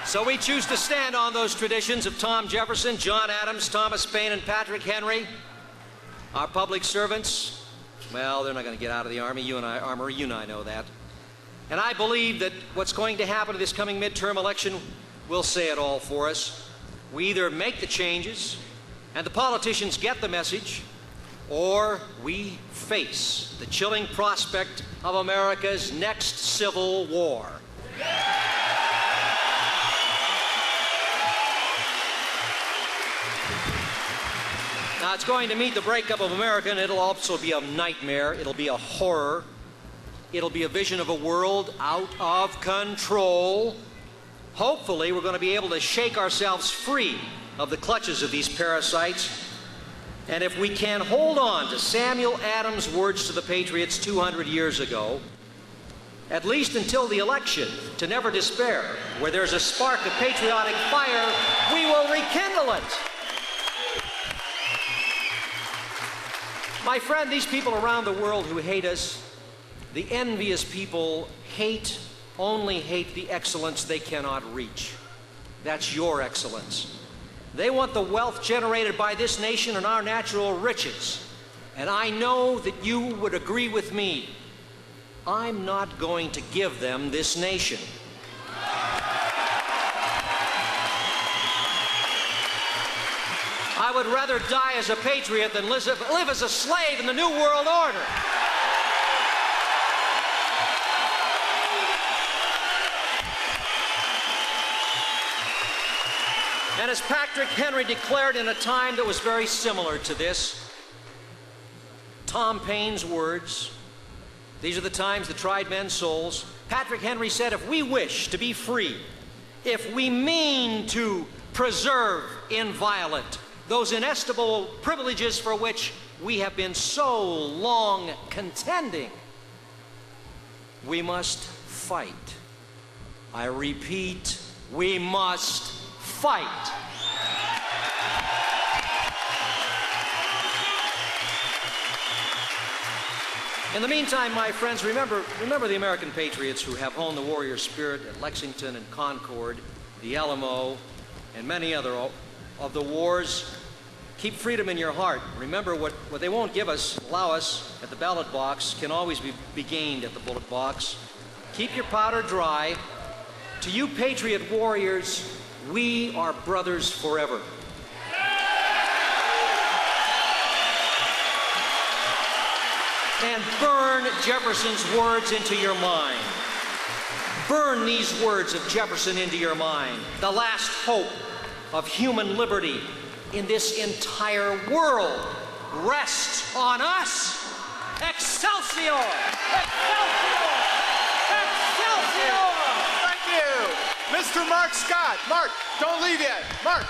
So we choose to stand on those traditions of Tom Jefferson, John Adams, Thomas Paine, and Patrick Henry. Our public servants, well, they're not going to get out of the Army. You and I know that. And I believe that what's going to happen to this coming midterm election will say it all for us. We either make the changes and the politicians get the message, or we face the chilling prospect of America's next civil war. Now, it's going to mean the breakup of America, and it'll also be a nightmare. It'll be a horror. It'll be a vision of a world out of control. Hopefully, we're going to be able to shake ourselves free of the clutches of these parasites. And if we can hold on to Samuel Adams' words to the Patriots 200 years ago, at least until the election, to never despair, where there's a spark of patriotic fire, we will rekindle it. My friend, these people around the world who hate us, the envious people, only hate the excellence they cannot reach. That's your excellence. They want the wealth generated by this nation and our natural riches. And I know that you would agree with me. I'm not going to give them this nation. I would rather die as a patriot than live as a slave in the New World Order. And as Patrick Henry declared in a time that was very similar to this, Tom Paine's words, these are the times that tried men's souls. Patrick Henry said, if we wish to be free, if we mean to preserve inviolate those inestimable privileges for which we have been so long contending, we must fight. I repeat, we must fight. In the meantime, my friends, remember the American patriots who have honed the warrior spirit at Lexington and Concord, the Alamo, and many other of the wars. Keep freedom in your heart. Remember, what they won't allow us at the ballot box can always be gained at the bullet box. Keep your powder dry. To you patriot warriors, we are brothers forever. And burn Jefferson's words into your mind. Burn these words of Jefferson into your mind. The last hope of human liberty in this entire world rests on us. Excelsior! Excelsior! Excelsior! Thank you. Mr. Mark Scott. Mark, don't leave yet. Mark,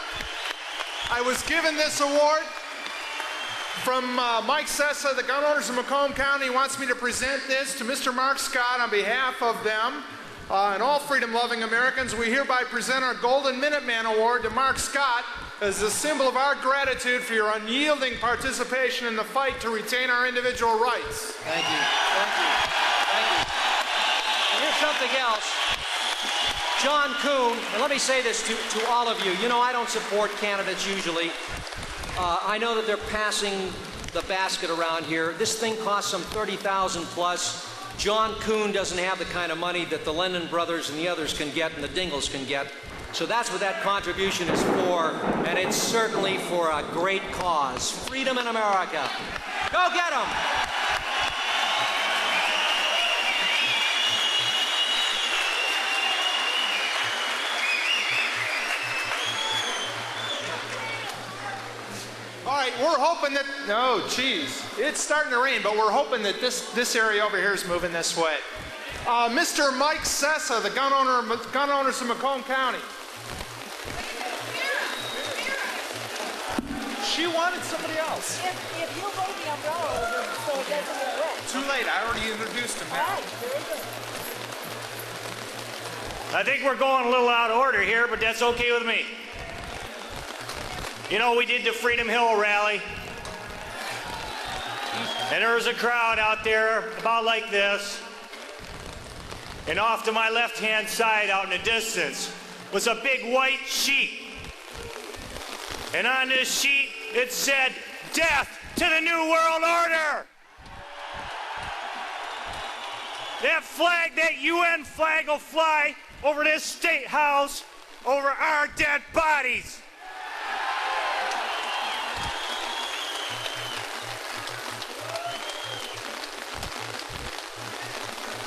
I was given this award from Mike Sessa, the gun owners of Macomb County. He wants me to present this to Mr. Mark Scott on behalf of them and all freedom-loving Americans. We hereby present our Golden Minuteman Award to Mark Scott as a symbol of our gratitude for your unyielding participation in the fight to retain our individual rights. Thank you. Thank you. Thank you. And here's something else. John Kuhn, and let me say this to all of you. You know, I don't support candidates usually. I know that they're passing the basket around here. This thing costs some $30,000 plus. John Kuhn doesn't have the kind of money that the Lennon brothers and the others can get and the Dingles can get. So that's what that contribution is for, and it's certainly for a great cause. Freedom in America. Go get 'em! All right, we're hoping that, no, geez, it's starting to rain, but we're hoping that this area over here is moving this way. Mr. Mike Sessa, the gun owners of Macomb County. She wanted somebody else. If you hold the umbrella over so it doesn't get wet. Too late, I already introduced him. All right, very good. I think we're going a little out of order here, but that's okay with me. You know, we did the Freedom Hill rally, and there was a crowd out there about like this, and off to my left-hand side out in the distance was a big white sheet. And on this sheet, it said, "Death to the New World Order." That flag, that UN flag, will fly over this state house, over our dead bodies.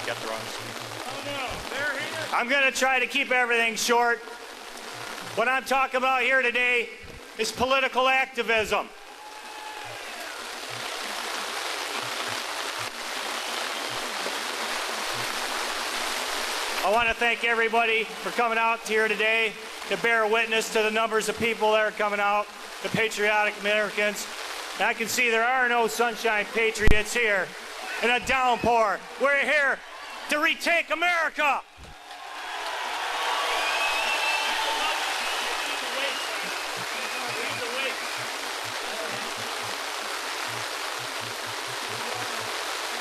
Got the wrong screen. Oh no, they're here. I'm going to try to keep everything short. What I'm talking about here today is political activism. I want to thank everybody for coming out here today to bear witness to the numbers of people that are coming out, the patriotic Americans. And I can see there are no Sunshine Patriots here in a downpour. We're here to retake America.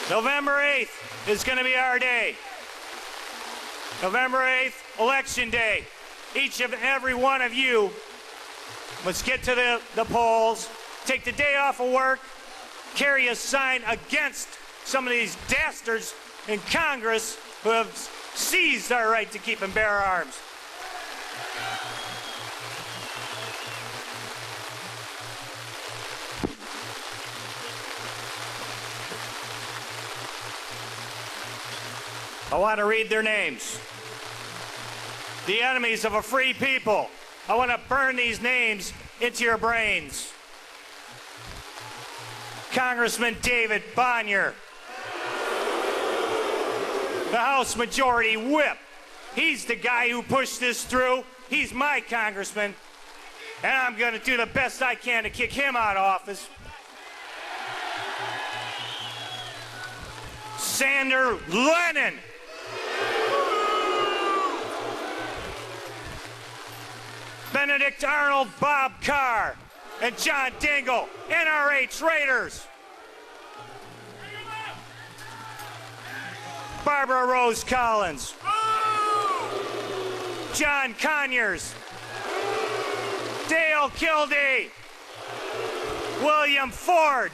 November 8th is going to be our day. November 8th, Election Day. Each and every one of you must get to the polls, take the day off of work, carry a sign against some of these dastards in Congress who have seized our right to keep and bear arms. I want to read their names. The enemies of a free people. I want to burn these names into your brains. Congressman David Bonnier, the House Majority Whip. He's the guy who pushed this through. He's my congressman, and I'm going to do the best I can to kick him out of office. Sander Lennon. Benedict Arnold, Bob Carr, and John Dingell, NRA traitors. Barbara Rose Collins. John Conyers. Dale Kildee. William Ford.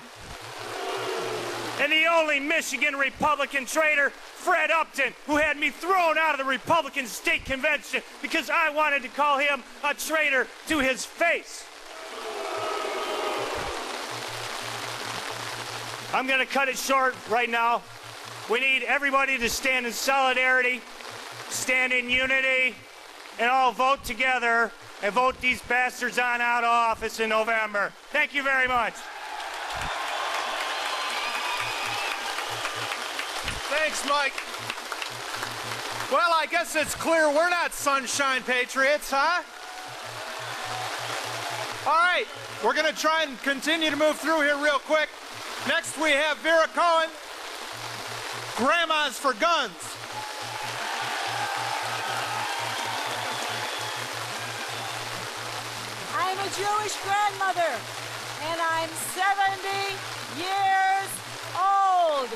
And the only Michigan Republican traitor, Fred Upton, who had me thrown out of the Republican State Convention because I wanted to call him a traitor to his face. I'm going to cut it short right now. We need everybody to stand in solidarity, stand in unity, and all vote together and vote these bastards on out of office in November. Thank you very much. Thanks, Mike. Well, I guess it's clear we're not Sunshine Patriots, huh? All right, we're going to try and continue to move through here real quick. Next, we have Vera Cohen, Grandmas for Guns. I'm a Jewish grandmother, and I'm 70 years old.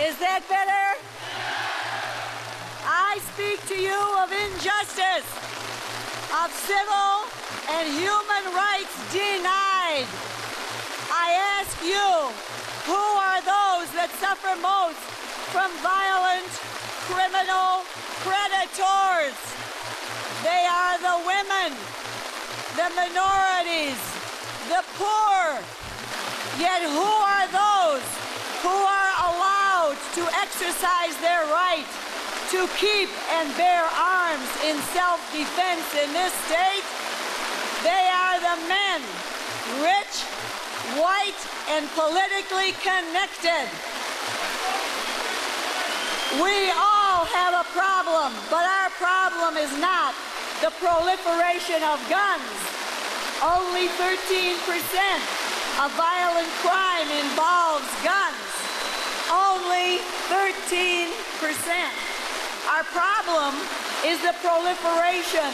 Is that better? I speak to you of injustice, of civil and human rights denied. I ask you, who are those that suffer most from violent criminal predators? They are the women, the minorities, the poor. Yet who are those who are allowed to exercise their right to keep and bear arms in self-defense in this state? They are the men, rich, white, and politically connected. We all have a problem, but our problem is not the proliferation of guns. Only 13% of violent crime involves guns. Only 13%. Our problem is the proliferation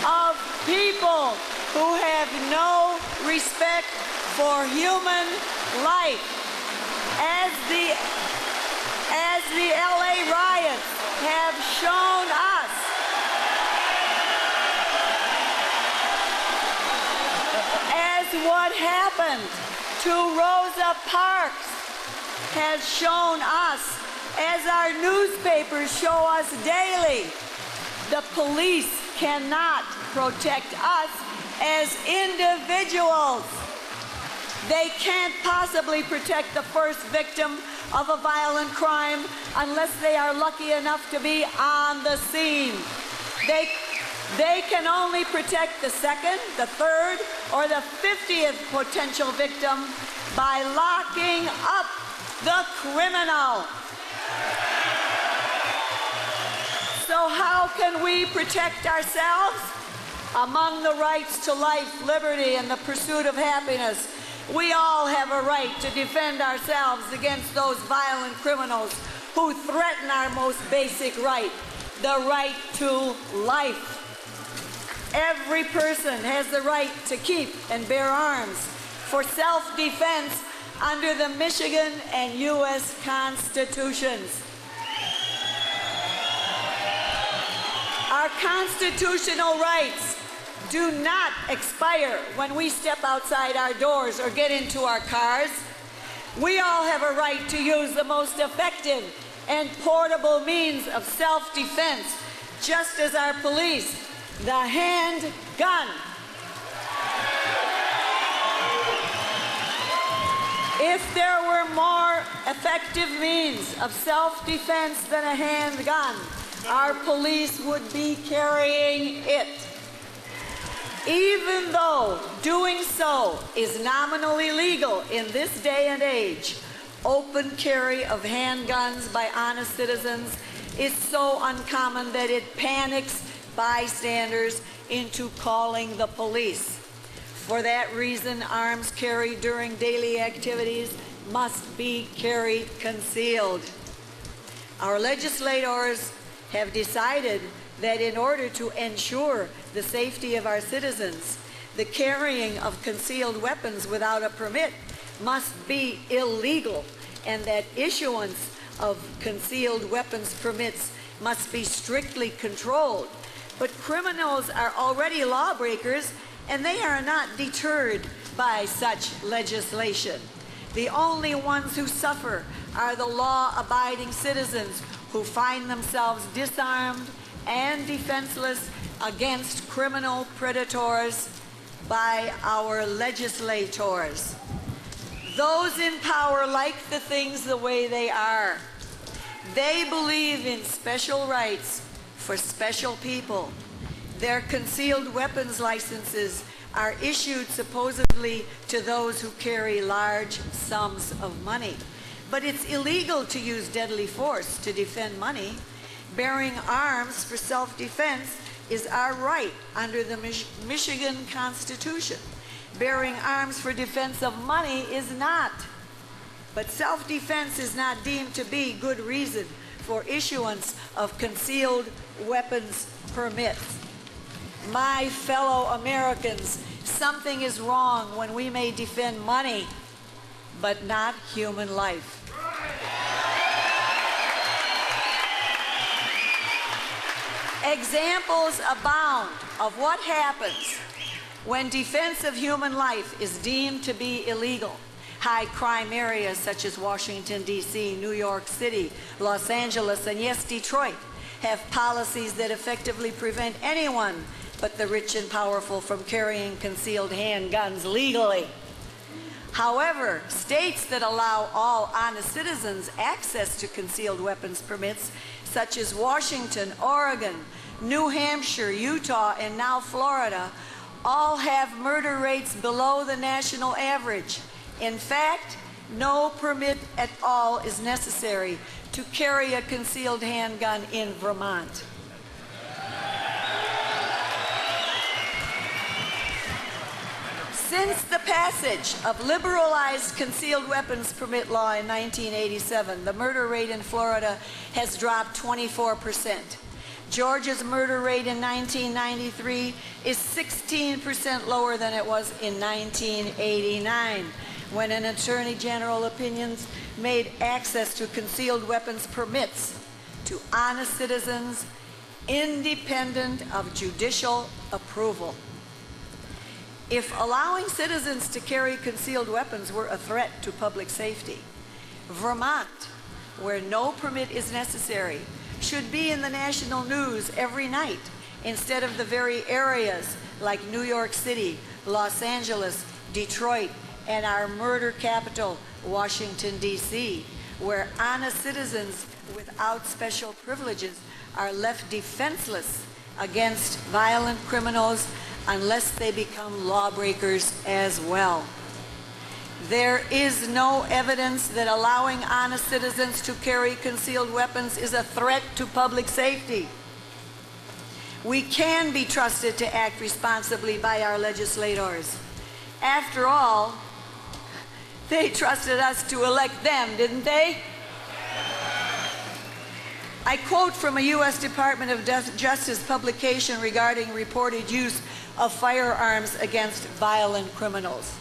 of people who have no respect for human life. As the LA riots have shown us, as what happened to Rosa Parks has shown us, as our newspapers show us daily, the police cannot protect us as individuals. They can't possibly protect the first victim of a violent crime unless they are lucky enough to be on the scene. They can only protect the second, the third, or the 50th potential victim by locking up the criminal. So how can we protect ourselves? Among the rights to life, liberty, and the pursuit of happiness, we all have a right to defend ourselves against those violent criminals who threaten our most basic right, the right to life. Every person has the right to keep and bear arms for self-defense under the Michigan and U.S. Constitutions. Our constitutional rights do not expire when we step outside our doors or get into our cars. We all have a right to use the most effective and portable means of self-defense, just as our police, the handgun. If there were more effective means of self-defense than a handgun, our police would be carrying it. Even though doing so is nominally legal in this day and age, open carry of handguns by honest citizens is so uncommon that it panics bystanders into calling the police. For that reason, arms carried during daily activities must be carried concealed. Our legislators have decided that in order to ensure the safety of our citizens, the carrying of concealed weapons without a permit must be illegal, and that issuance of concealed weapons permits must be strictly controlled. But criminals are already lawbreakers, and they are not deterred by such legislation. The only ones who suffer are the law-abiding citizens who find themselves disarmed and defenseless against criminal predators by our legislators. Those in power like the things the way they are. They believe in special rights for special people. Their concealed weapons licenses are issued supposedly to those who carry large sums of money. But it's illegal to use deadly force to defend money. Bearing arms for self-defense is our right under the Michigan Constitution. Bearing arms for defense of money is not. But self-defense is not deemed to be good reason for issuance of concealed weapons permits. My fellow Americans, something is wrong when we may defend money, but not human life. Examples abound of what happens when defense of human life is deemed to be illegal. High crime areas such as Washington, D.C., New York City, Los Angeles, and yes, Detroit have policies that effectively prevent anyone but the rich and powerful from carrying concealed handguns legally. However, states that allow all honest citizens access to concealed weapons permits, such as Washington, Oregon, New Hampshire, Utah, and now Florida, all have murder rates below the national average. In fact, no permit at all is necessary to carry a concealed handgun in Vermont. Since the passage of liberalized concealed weapons permit law in 1987, the murder rate in Florida has dropped 24%. Georgia's murder rate in 1993 is 16% lower than it was in 1989, when an Attorney General opinions made access to concealed weapons permits to honest citizens independent of judicial approval. If allowing citizens to carry concealed weapons were a threat to public safety, Vermont, where no permit is necessary, should be in the national news every night instead of the very areas like New York City, Los Angeles, Detroit, and our murder capital, Washington, D.C., where honest citizens without special privileges are left defenseless against violent criminals unless they become lawbreakers as well. There is no evidence that allowing honest citizens to carry concealed weapons is a threat to public safety. We can be trusted to act responsibly by our legislators. After all, they trusted us to elect them, didn't they? I quote from a U.S. Department of Justice publication regarding reported use of firearms against violent criminals.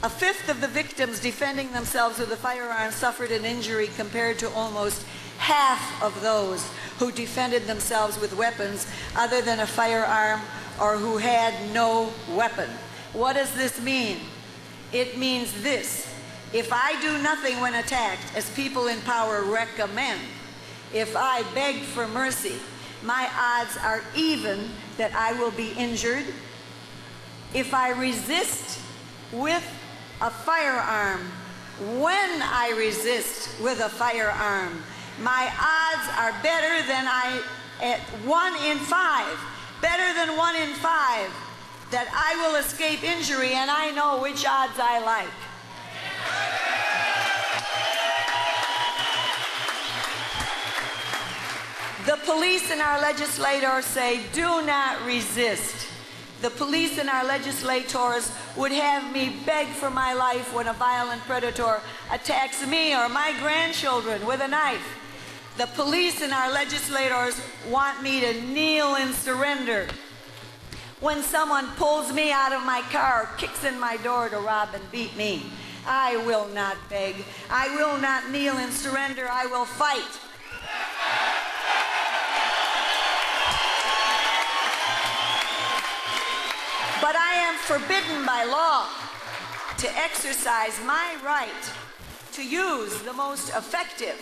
A fifth of the victims defending themselves with a firearm suffered an injury compared to almost half of those who defended themselves with weapons other than a firearm or who had no weapon. What does this mean? It means this: if I do nothing when attacked, as people in power recommend, if I beg for mercy, my odds are even that I will be injured. If I resist with a firearm, when I resist with a firearm, my odds are better than 1 in 5, better than 1 in 5, that I will escape injury, and I know which odds I like. The police and our legislators say, do not resist. The police and our legislators would have me beg for my life when a violent predator attacks me or my grandchildren with a knife. The police and our legislators want me to kneel and surrender when someone pulls me out of my car, kicks in my door to rob and beat me. I will not beg. I will not kneel and surrender. I will fight. But I am forbidden by law to exercise my right to use the most effective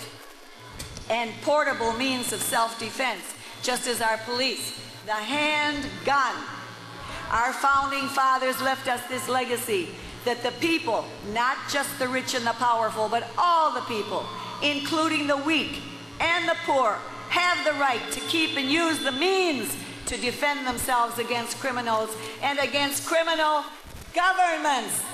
and portable means of self-defense, just as our police, the handgun. Our founding fathers left us this legacy, that the people, not just the rich and the powerful, but all the people, including the weak and the poor, have the right to keep and use the means to defend themselves against criminals and against criminal governments.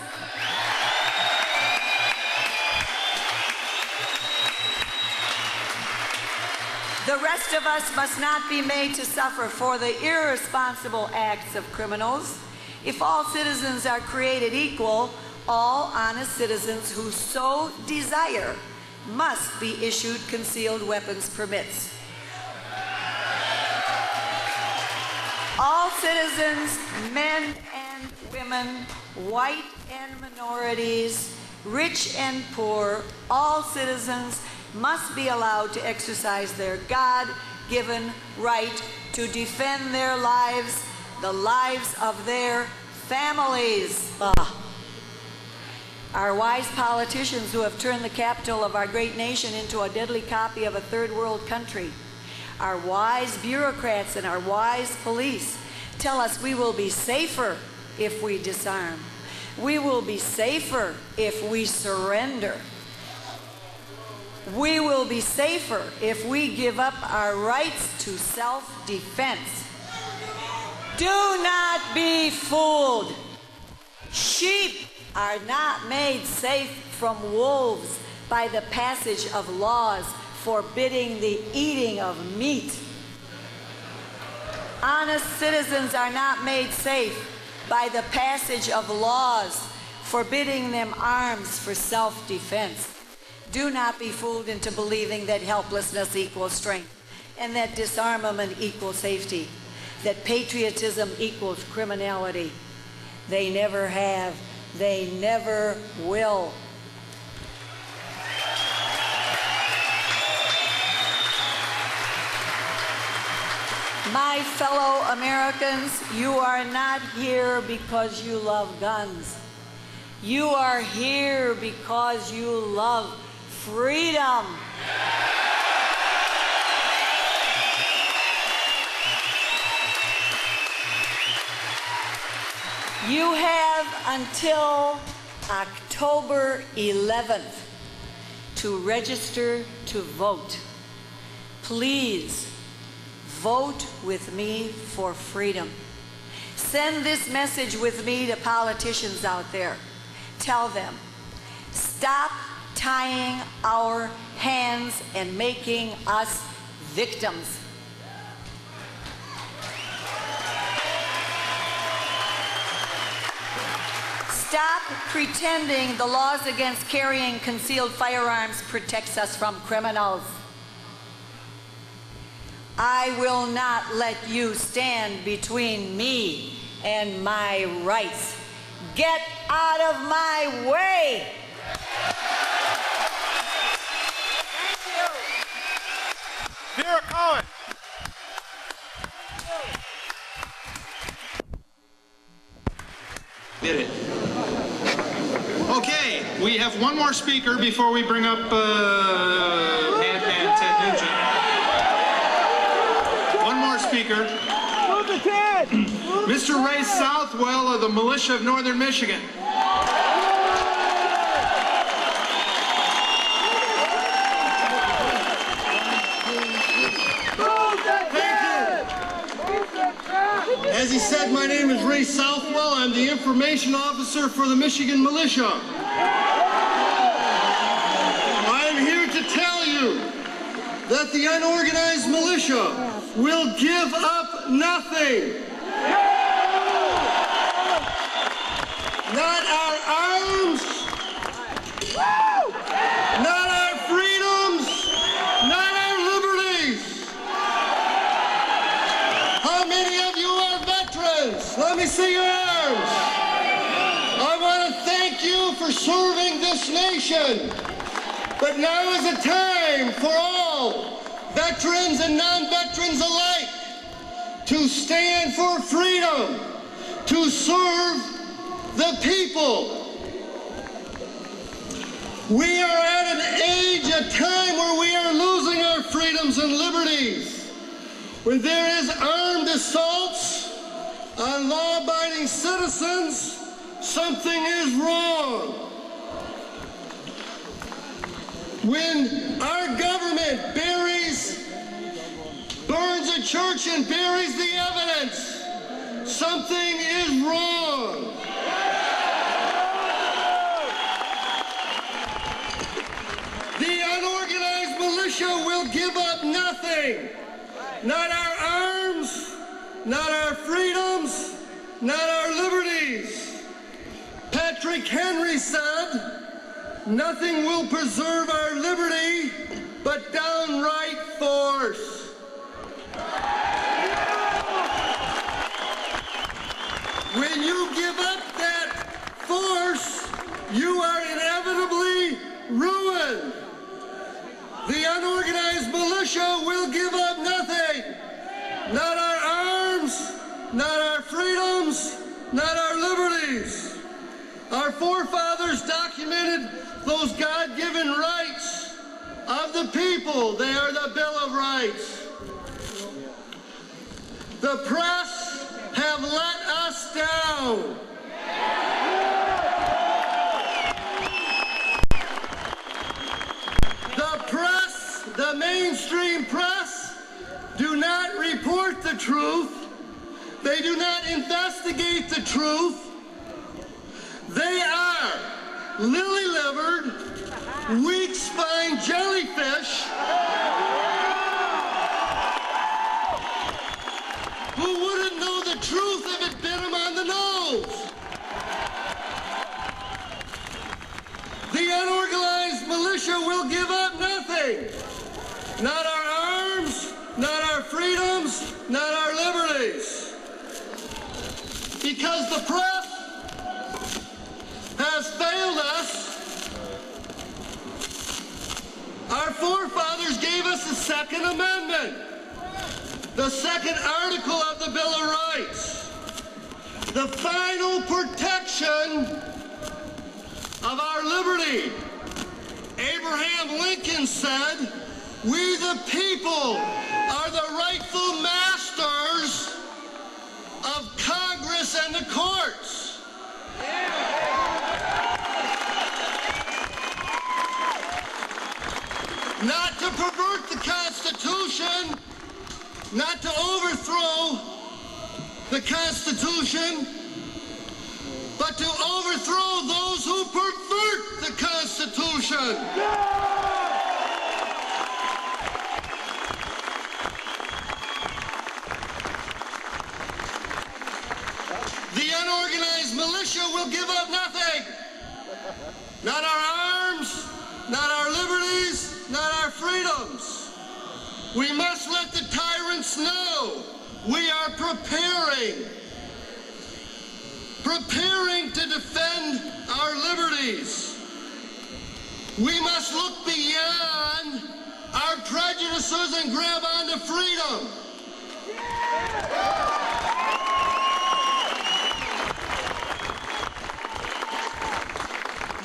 The rest of us must not be made to suffer for the irresponsible acts of criminals. If all citizens are created equal, all honest citizens who so desire must be issued concealed weapons permits. All citizens, men and women, white and minorities, rich and poor, all citizens must be allowed to exercise their God-given right to defend their lives, the lives of their families. Our wise politicians who have turned the capital of our great nation into a deadly copy of a third world country, our wise bureaucrats and our wise police tell us we will be safer if we disarm. We will be safer if we surrender. We will be safer if we give up our rights to self-defense. Do not be fooled. Sheep are not made safe from wolves by the passage of laws forbidding the eating of meat. Honest citizens are not made safe by the passage of laws forbidding them arms for self-defense. Do not be fooled into believing that helplessness equals strength. and that disarmament equals safety, that patriotism equals criminality. They never have. They never will. My fellow Americans, you are not here because you love guns. You are here because you love freedom. You have until October 11th to register to vote. Please vote with me for freedom. Send this message with me to politicians out there. Tell them, stop tying our hands and making us victims. Stop pretending the laws against carrying concealed firearms protects us from criminals. I will not let you stand between me and my rights. Get out of my way. Thank you. Vera Cohen. Did it. Okay, we have one more speaker before we bring up Ted Nugent. One more speaker. Mr. Ray Southwell of the Militia of Northern Michigan. As he said, my name is Ray Southwell. I'm the information officer for the Michigan Militia. I'm here to tell you that the unorganized militia will give up nothing. Not our arms, not our freedoms, not our liberties. How many of you are veterans? Let me see your arms. I want to thank you for serving this nation. But now is a time for all, veterans and non-veterans alike, to stand for freedom, to serve the people. We are at an age, a time where we are losing our freedoms and liberties. When there is armed assaults on law-abiding citizens, something is wrong. When our government burns a church and buries the evidence, something is wrong. The unorganized militia will give up nothing. Not our arms, not our freedoms, not our liberties. Patrick Henry said, nothing will preserve our liberty but downright force. When you give up that force, you are inevitably ruined. The unorganized militia will give up nothing. Not our arms, not our freedoms, not our liberties. Our forefathers documented those God-given rights of the people. They are the Bill of Rights. The press have let us down. The press, the mainstream press, do not report the truth. They do not investigate the truth. They are lily-livered, weak-spined jellyfish who wouldn't know the truth if it bit them on the nose. The unorganized militia will give up nothing. Not our arms, not because the press has failed us, our forefathers gave us the Second Amendment, the second article of the Bill of Rights, the final protection of our liberty. Abraham Lincoln said, "We the people are the rightful masters of Congress and the courts." Not to pervert the Constitution, not to overthrow the Constitution, but to overthrow those who pervert the Constitution. The unorganized militia will give up nothing. Not our arms, not our liberties, not our freedoms. We must let the tyrants know we are preparing to defend our liberties. We must look beyond our prejudices and grab onto freedom.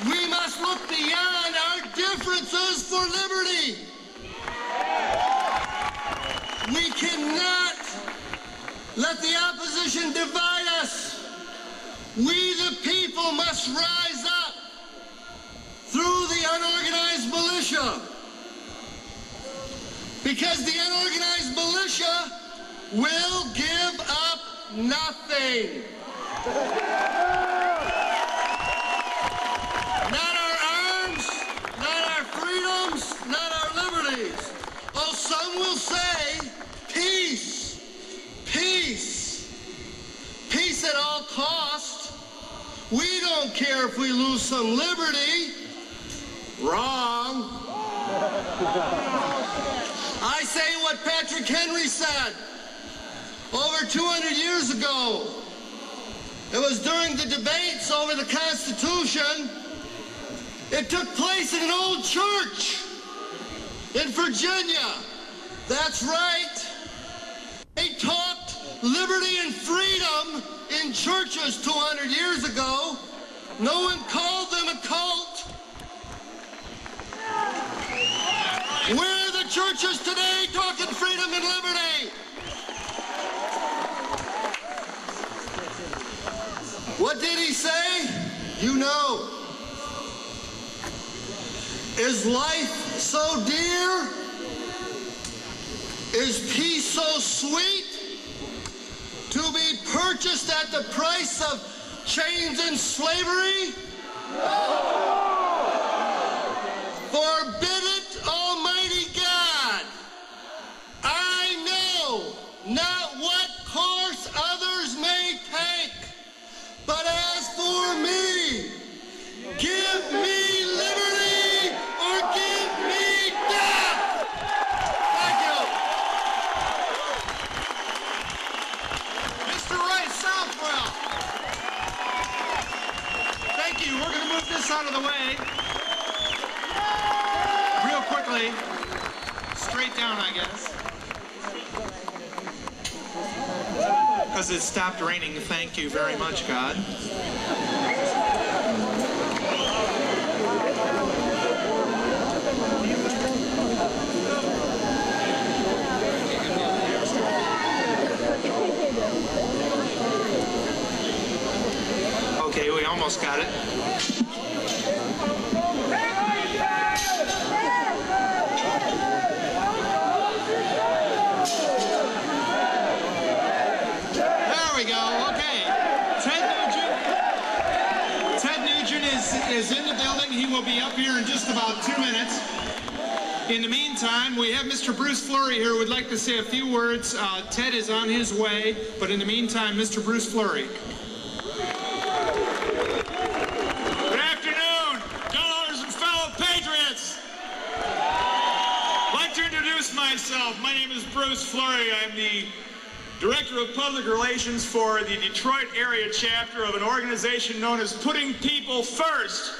We must look beyond our differences for liberty. We cannot let the opposition divide us. We the people must rise up through the unorganized militia, because the unorganized militia will give up nothing. Not our arms, not our freedoms, not our liberties. Oh, some will say, peace, peace, peace at all costs. We don't care if we lose some liberty. Wrong. I say what Patrick Henry said over 200 years ago. It was during the debates over the Constitution. It took place in an old church in Virginia. That's right. They taught liberty and freedom in churches 200 years ago. No one called them a cult. Where are the churches today talking freedom and liberty? What did he say? You know. Is life so dear? Is peace so sweet? To be purchased at the price of chains and slavery? Forbid it, Almighty God. I know not what course others may take, but as for me, give me liberty or give me death. Thank you. Mr. Rice Southwell. Thank you. We're going to move this out of the way. Real quickly. Straight down, I guess. Because it stopped raining. Thank you very much, God. Okay, we almost got it. There we go. Okay. Ted Nugent is in the building. He will be up here in just about 2 minutes. In the meantime, we have Mr. Bruce Fleury here who would like to say a few words. Ted is on his way, but in the meantime, Mr. Bruce Fleury. Good afternoon, gun owners and fellow patriots. I'd like to introduce myself. My name is Bruce Fleury. I'm the Director of Public Relations for the Detroit area chapter of an organization known as Putting People First.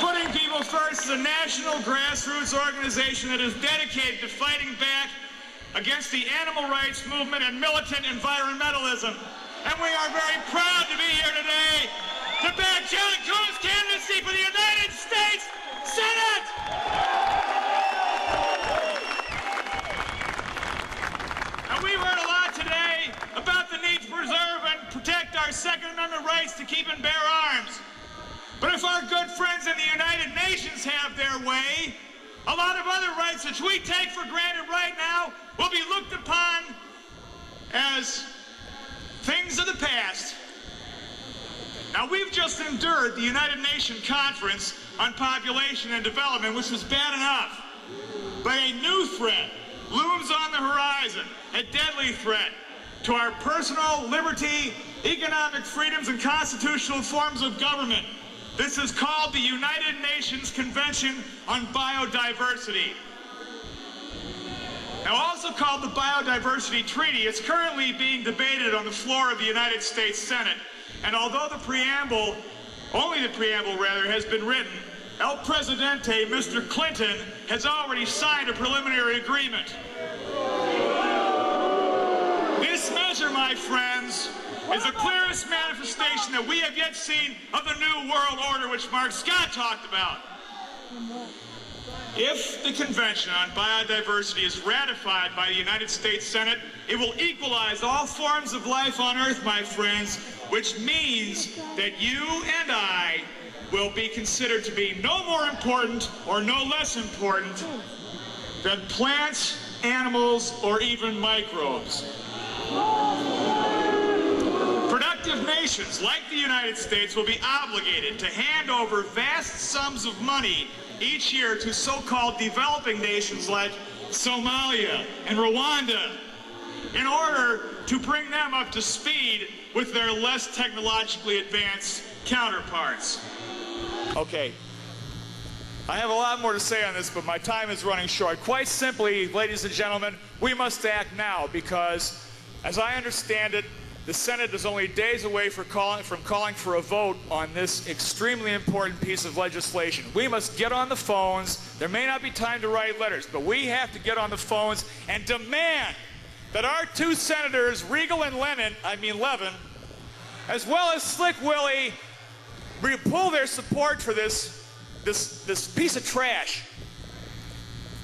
Putting People First is a national grassroots organization that is dedicated to fighting back against the animal rights movement and militant environmentalism. And we are very proud to be here today to back John Coon's candidacy for the United States Senate! And we heard a lot today about the need to preserve and protect our Second Amendment rights to keep and bear arms. But if our good friends in the United Nations have their way, a lot of other rights which we take for granted right now will be looked upon as things of the past. Now, we've just endured the United Nations Conference on Population and Development, which was bad enough. But a new threat looms on the horizon, a deadly threat to our personal liberty, economic freedoms, and constitutional forms of government. This is called the United Nations Convention on Biodiversity. Now, also called the Biodiversity Treaty, it's currently being debated on the floor of the United States Senate. And although the preamble, only the preamble rather, has been written, El Presidente, Mr. Clinton, has already signed a preliminary agreement. This measure, my friends, is the clearest manifestation that we have yet seen of the New World Order which Mark Scott talked about. If the Convention on Biodiversity is ratified by the United States Senate, it will equalize all forms of life on Earth, my friends, which means that you and I will be considered to be no more important or no less important than plants, animals, or even microbes. Productive nations like the United States will be obligated to hand over vast sums of money each year to so-called developing nations like Somalia and Rwanda in order to bring them up to speed with their less technologically advanced counterparts. Okay, I have a lot more to say on this, but my time is running short. Quite simply, ladies and gentlemen, we must act now because, as I understand it, the Senate is only days away from calling for a vote on this extremely important piece of legislation. We must get on the phones. There may not be time to write letters, but we have to get on the phones and demand that our two senators, Regal and Levin, as well as Slick Willie, pull their support for this piece of trash.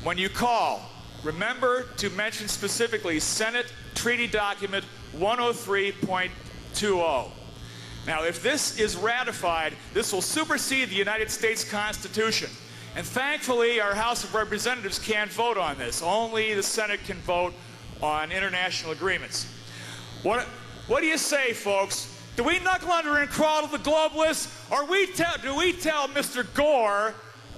When you call, remember to mention specifically Senate Treaty Document 103.20. Now, if this is ratified, this will supersede the United States Constitution. And thankfully, our House of Representatives can't vote on this. Only the Senate can vote on international agreements. What do you say, folks? Do we knuckle under and crawl to the globalists, or do we tell Mr. Gore,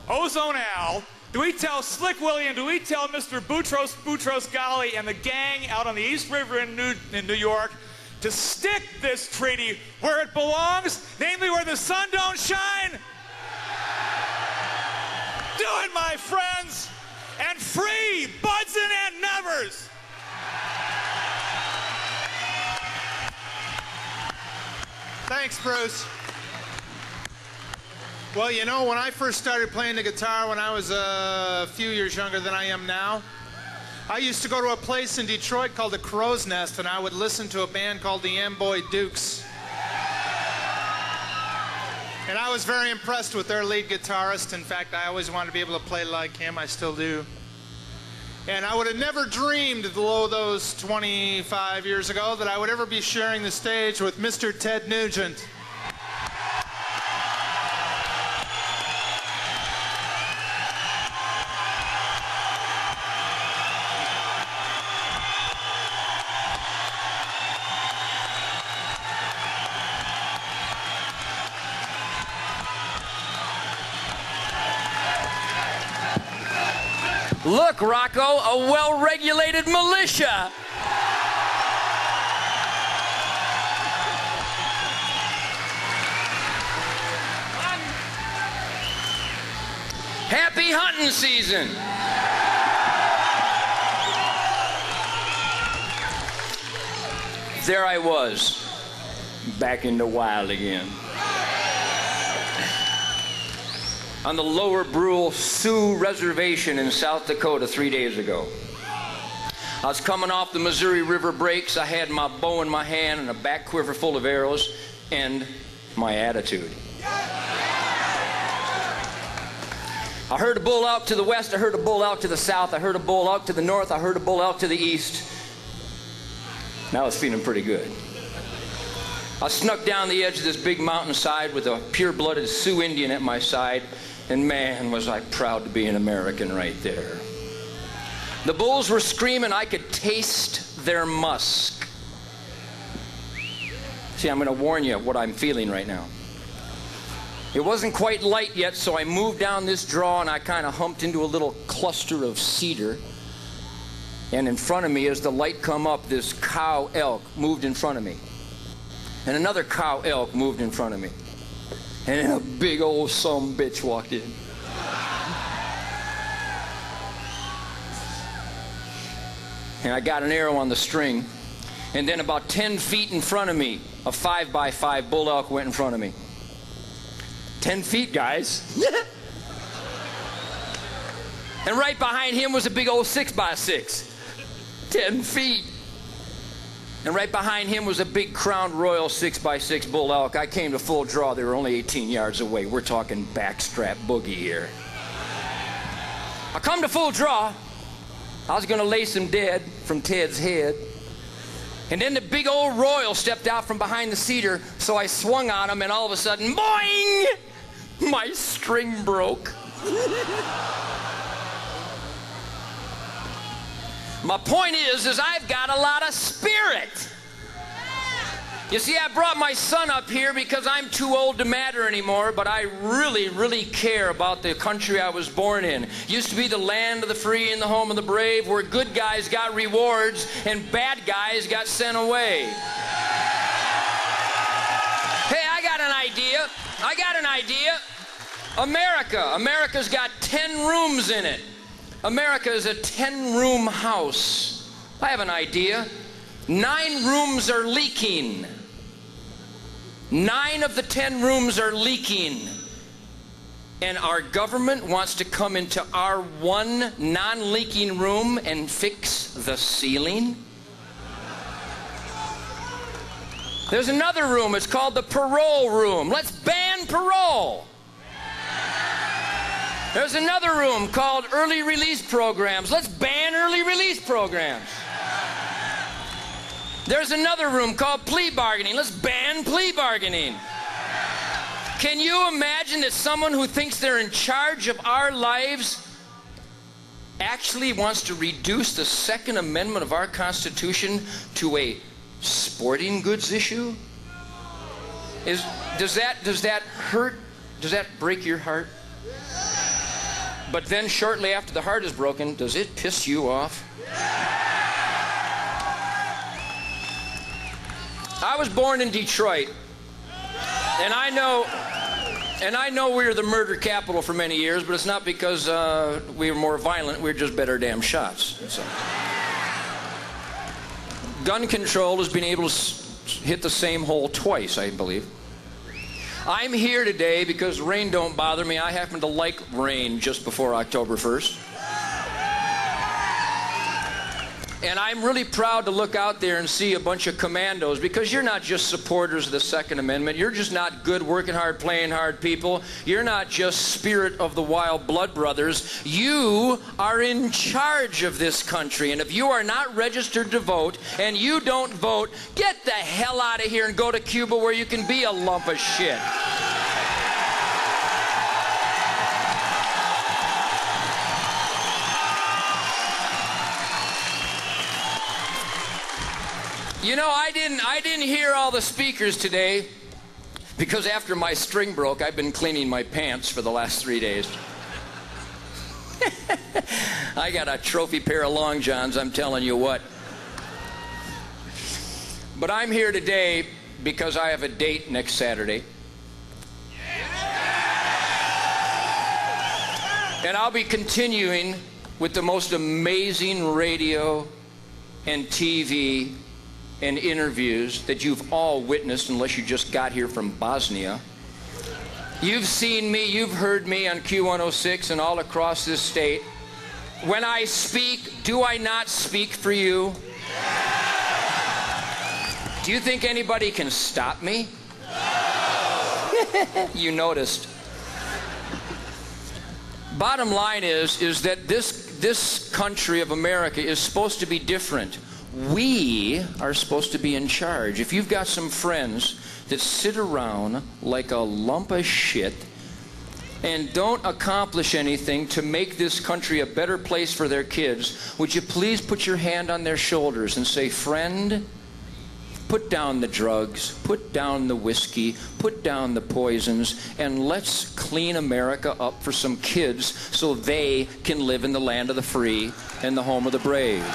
Ozone Al, do we tell Slick Willie, and do we tell Mr. Boutros Ghali and the gang out on the East River in New York to stick this treaty where it belongs, namely where the sun don't shine? Do it, my friends, and free Budson and Nevers. Thanks, Bruce. Well, you know, when I first started playing the guitar when I was a few years younger than I am now, I used to go to a place in Detroit called the Crow's Nest, and I would listen to a band called the Amboy Dukes. And I was very impressed with their lead guitarist. In fact, I always wanted to be able to play like him. I still do. And I would have never dreamed, below those 25 years ago, that I would ever be sharing the stage with Mr. Ted Nugent. Look, Rocco, a well-regulated militia. Happy hunting season. there I was, back in the wild again. On the Lower Brule Sioux Reservation in South Dakota 3 days ago. I was coming off the Missouri River breaks. I had my bow in my hand and a back quiver full of arrows and my attitude. I heard a bull out to the west. I heard a bull out to the south. I heard a bull out to the north. I heard a bull out to the east. Now I was feeling pretty good. I snuck down the edge of this big mountainside with a pure-blooded Sioux Indian at my side, and man, was I proud to be an American right there. The bulls were screaming. I could taste their musk. See, I'm going to warn you what I'm feeling right now. It wasn't quite light yet, so I moved down this draw and I kind of humped into a little cluster of cedar. And in front of me, as the light come up, this cow elk moved in front of me. And another cow elk moved in front of me. And then a big old sumbitch walked in. And I got an arrow on the string. And then about 10 feet in front of me, a 5x5 bull elk went in front of me. 10 feet, guys. And right behind him was a big old 6x6. 10 feet. And right behind him was a big Crown Royal 6x6 bull elk. I came to full draw. They were only 18 yards away. We're talking backstrap boogie here. I come to full draw. I was going to lace him dead from Ted's head. And then the big old Royal stepped out from behind the cedar, so I swung on him, and all of a sudden, boing! My string broke. My point is I've got a lot of spirit. You see, I brought my son up here because I'm too old to matter anymore, but I really, really care about the country I was born in. Used to be the land of the free and the home of the brave, where good guys got rewards and bad guys got sent away. Hey, I got an idea. America's got 10 rooms in it. America is a 10-room house. I have an idea. 9 rooms are leaking. 9 of the 10 rooms are leaking. And our government wants to come into our one non-leaking room and fix the ceiling. There's another room. It's called the parole room. Let's ban parole. There's another room called early release programs. Let's ban early release programs. There's another room called plea bargaining. Let's ban plea bargaining. Can you imagine that someone who thinks they're in charge of our lives actually wants to reduce the Second Amendment of our Constitution to a sporting goods issue? Does that hurt? Does that break your heart? But then shortly after the heart is broken, does it piss you off? I was born in Detroit, and I know we were the murder capital for many years, but it's not because we were more violent. We were just better damn shots. So. Gun control has been able to hit the same hole twice, I believe. I'm here today because rain don't bother me. I happen to like rain just before October 1st. And I'm really proud to look out there and see a bunch of commandos, because you're not just supporters of the Second Amendment. You're just not good, working hard, playing hard people. You're not just spirit of the wild blood brothers. You are in charge of this country. And if you are not registered to vote and you don't vote, get the hell out of here and go to Cuba, where you can be a lump of shit. You know, I didn't hear all the speakers today, because after my string broke, I've been cleaning my pants for the last 3 days. I got a trophy pair of long johns, I'm telling you what. But I'm here today because I have a date next Saturday. And I'll be continuing with the most amazing radio and TV and interviews that you've all witnessed, unless you just got here from Bosnia. You've seen me, you've heard me on Q106 and all across this state. When I speak, do I not speak for you? Do you think anybody can stop me? You noticed. Bottom line is that this country of America is supposed to be different. We are supposed to be in charge. If you've got some friends that sit around like a lump of shit and don't accomplish anything to make this country a better place for their kids, would you please put your hand on their shoulders and say, friend, put down the drugs, put down the whiskey, put down the poisons, and let's clean America up for some kids so they can live in the land of the free and the home of the brave.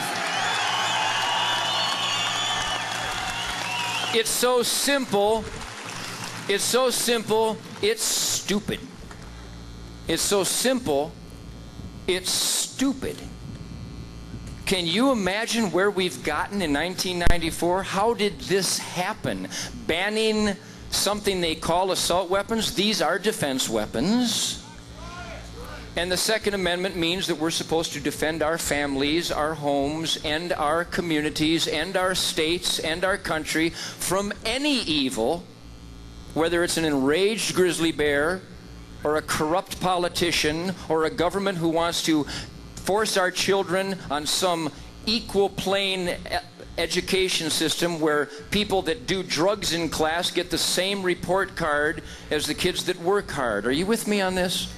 It's so simple. It's so simple, it's stupid. It's so simple, it's stupid. Can you imagine where we've gotten in 1994? How did this happen? Banning something they call assault weapons? These are defense weapons. And the Second Amendment means that we're supposed to defend our families, our homes, and our communities, and our states, and our country from any evil, whether it's an enraged grizzly bear, or a corrupt politician, or a government who wants to force our children on some equal plane education system where people that do drugs in class get the same report card as the kids that work hard. Are you with me on this?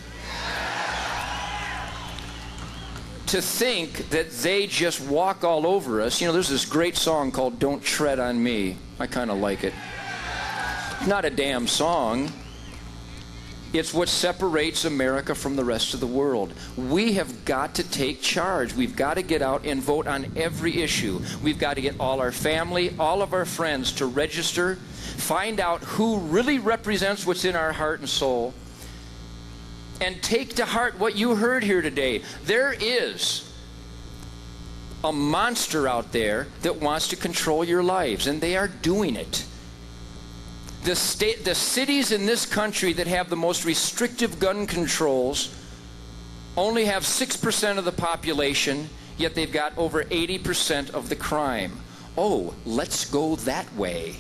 To think that they just walk all over us. You know, there's this great song called Don't Tread on Me. I kind of like it. It's not a damn song. It's what separates America from the rest of the world. We have got to take charge. We've got to get out and vote on every issue. We've got to get all our family, all of our friends to register, find out who really represents what's in our heart and soul, and take to heart what you heard here today. There is a monster out there that wants to control your lives, and they are doing it. The cities in this country that have the most restrictive gun controls only have 6% of the population, yet they've got over 80% of the crime. Oh, let's go that way.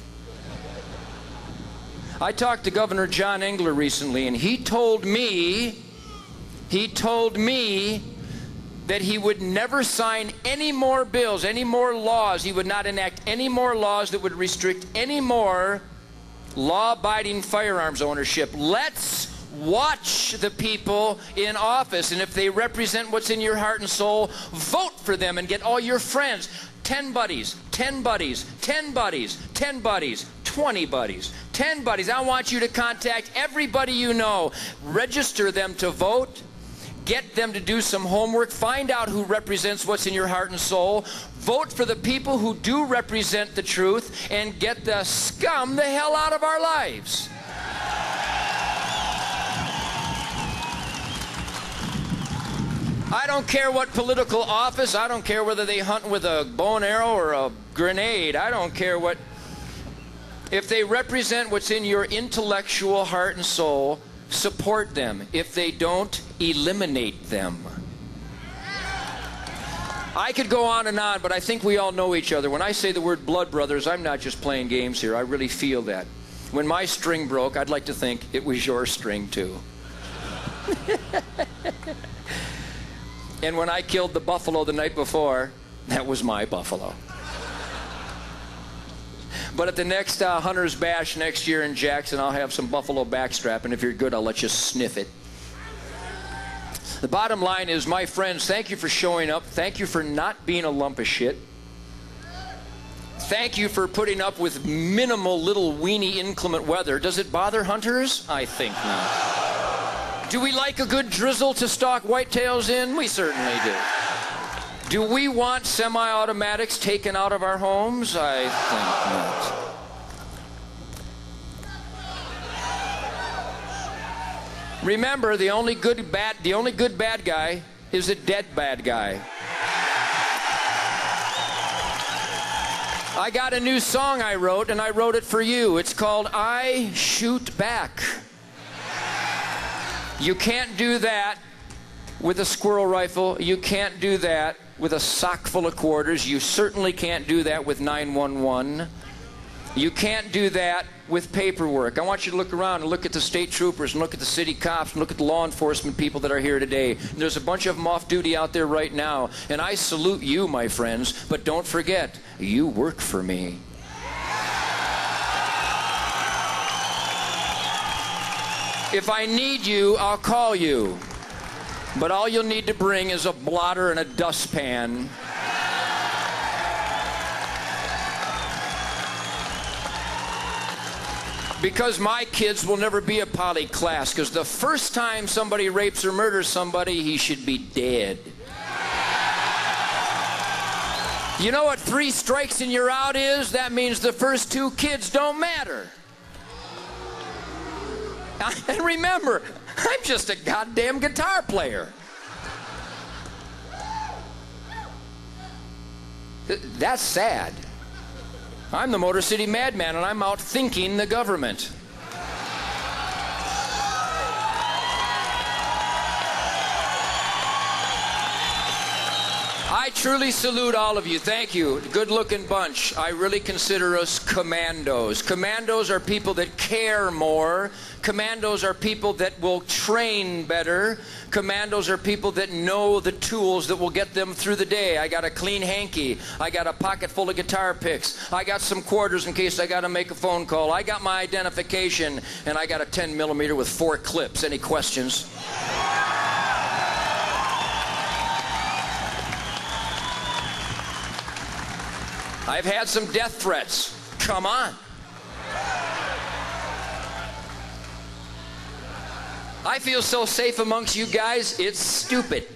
I talked to Governor John Engler recently, and he told me that he would never sign any more bills, any more laws. He would not enact any more laws that would restrict any more law-abiding firearms ownership. Let's watch the people in office, and if they represent what's in your heart and soul, vote for them and get all your friends. 10 buddies, 10 buddies, 10 buddies, 10 buddies, 20 buddies, 10 buddies. I want you to contact everybody you know. Register them to vote. Get them to do some homework. Find out who represents what's in your heart and soul. Vote for the people who do represent the truth, and get the scum the hell out of our lives. I don't care what political office. I don't care whether they hunt with a bow and arrow or a grenade. I don't care what. If they represent what's in your intellectual heart and soul, support them. If they don't, eliminate them. I could go on, but I think we all know each other. When I say the word blood brothers, I'm not just playing games here. I really feel that. When my string broke, I'd like to think it was your string too. And when I killed the buffalo the night before, that was my buffalo. But at the next Hunter's Bash next year in Jackson, I'll have some buffalo backstrap, and if you're good, I'll let you sniff it. The bottom line is, my friends, thank you for showing up. Thank you for not being a lump of shit. Thank you for putting up with minimal little weeny inclement weather. Does it bother hunters? I think not. Do we like a good drizzle to stalk whitetails in? We certainly do. Do we want semi-automatics taken out of our homes? I think not. Remember, the only good bad guy is a dead bad guy. I got a new song I wrote, and I wrote it for you. It's called I Shoot Back. You can't do that with a squirrel rifle. You can't do that with a sock full of quarters. You certainly can't do that with 911. You can't do that with paperwork. I want you to look around and look at the state troopers and look at the city cops and look at the law enforcement people that are here today. And there's a bunch of them off duty out there right now. And I salute you, my friends, but don't forget, you work for me. If I need you, I'll call you. But all you'll need to bring is a blotter and a dustpan. Because my kids will never be a poly class, because the first time somebody rapes or murders somebody, he should be dead. You know what 3 strikes and you're out is? That means the first 2 kids don't matter. And remember, I'm just a goddamn guitar player. That's sad. I'm the Motor City Madman, and I'm out thinking the government. I truly salute all of you. Thank you. Good-looking bunch. I really consider us commandos. Commandos are people that care more. Commandos are people that will train better. Commandos are people that know the tools that will get them through the day. I got a clean hanky. I got a pocket full of guitar picks. I got some quarters in case I got to make a phone call. I got my identification, and I got a 10 millimeter with 4 clips. Any questions? I've had some death threats. Come on. I feel so safe amongst you guys, it's stupid.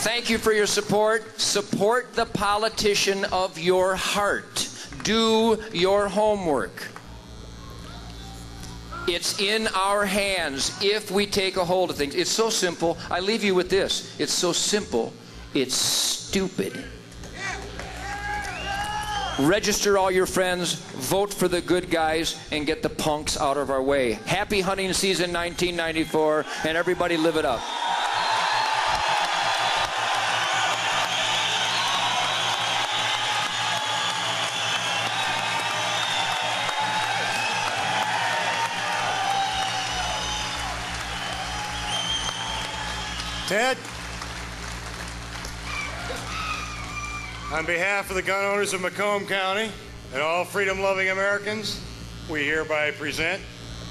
Thank you for your support. Support the politician of your heart. Do your homework. It's in our hands if we take a hold of things. It's so simple. I leave you with this. It's so simple, it's stupid. Register all your friends, vote for the good guys, and get the punks out of our way. Happy hunting season 1994, and everybody live it up. Ted? On behalf of the gun owners of Macomb County and all freedom-loving Americans, we hereby present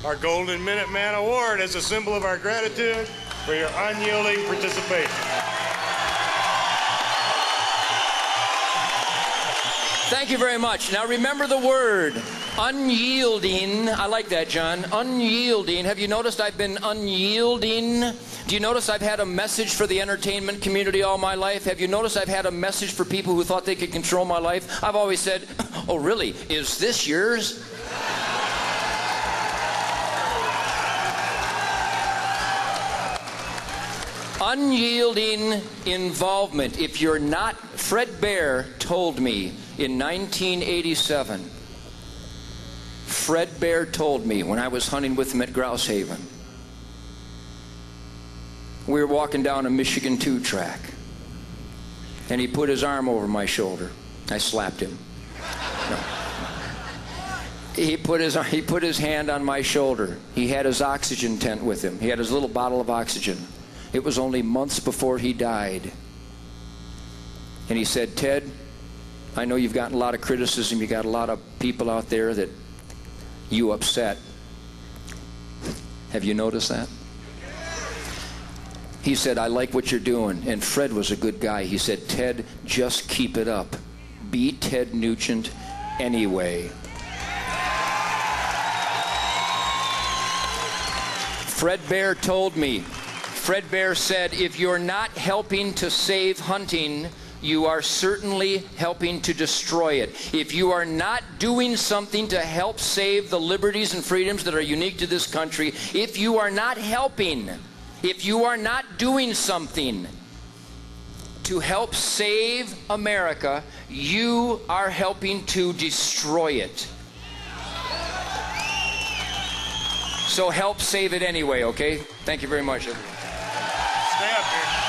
our Golden Minuteman Award as a symbol of our gratitude for your unyielding participation. Thank you very much. Now remember the word, unyielding. I like that, John. Unyielding. Have you noticed I've been unyielding? Do you notice I've had a message for the entertainment community all my life? Have you noticed I've had a message for people who thought they could control my life? I've always said, oh really, is this yours? Unyielding involvement. If you're not, Fred Bear told me in 1987, Fred Bear told me when I was hunting with him at Grouse Haven, we were walking down a Michigan 2 track, and he put his arm over my shoulder. I slapped him. No. He put his hand on my shoulder. He had his oxygen tent with him. He had his little bottle of oxygen. It was only months before he died. And he said, Ted, I know you've gotten a lot of criticism. You got a lot of people out there that you upset. Have you noticed that? He said, I like what you're doing. And Fred was a good guy. He said, Ted, just keep it up. Be Ted Nugent anyway. Fred Bear told me, Fred Bear said, if you're not helping to save hunting, you are certainly helping to destroy it. If you are not doing something to help save the liberties and freedoms that are unique to this country, if you are not helping, if you are not doing something, to help save America, you are helping to destroy it. So help save it anyway, okay? Thank you very much, everyone. Stay up here.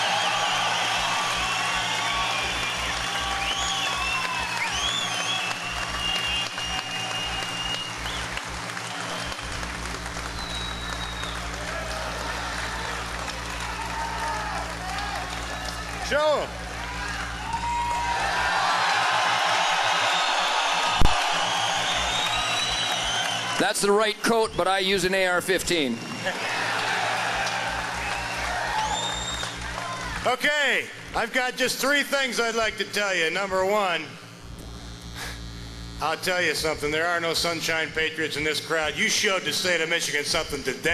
Show 'em. That's the right coat, but I use an AR-15. Okay, I've got just 3 things I'd like to tell you. Number 1, I'll tell you something. There are no sunshine patriots in this crowd. You showed the state of Michigan something today.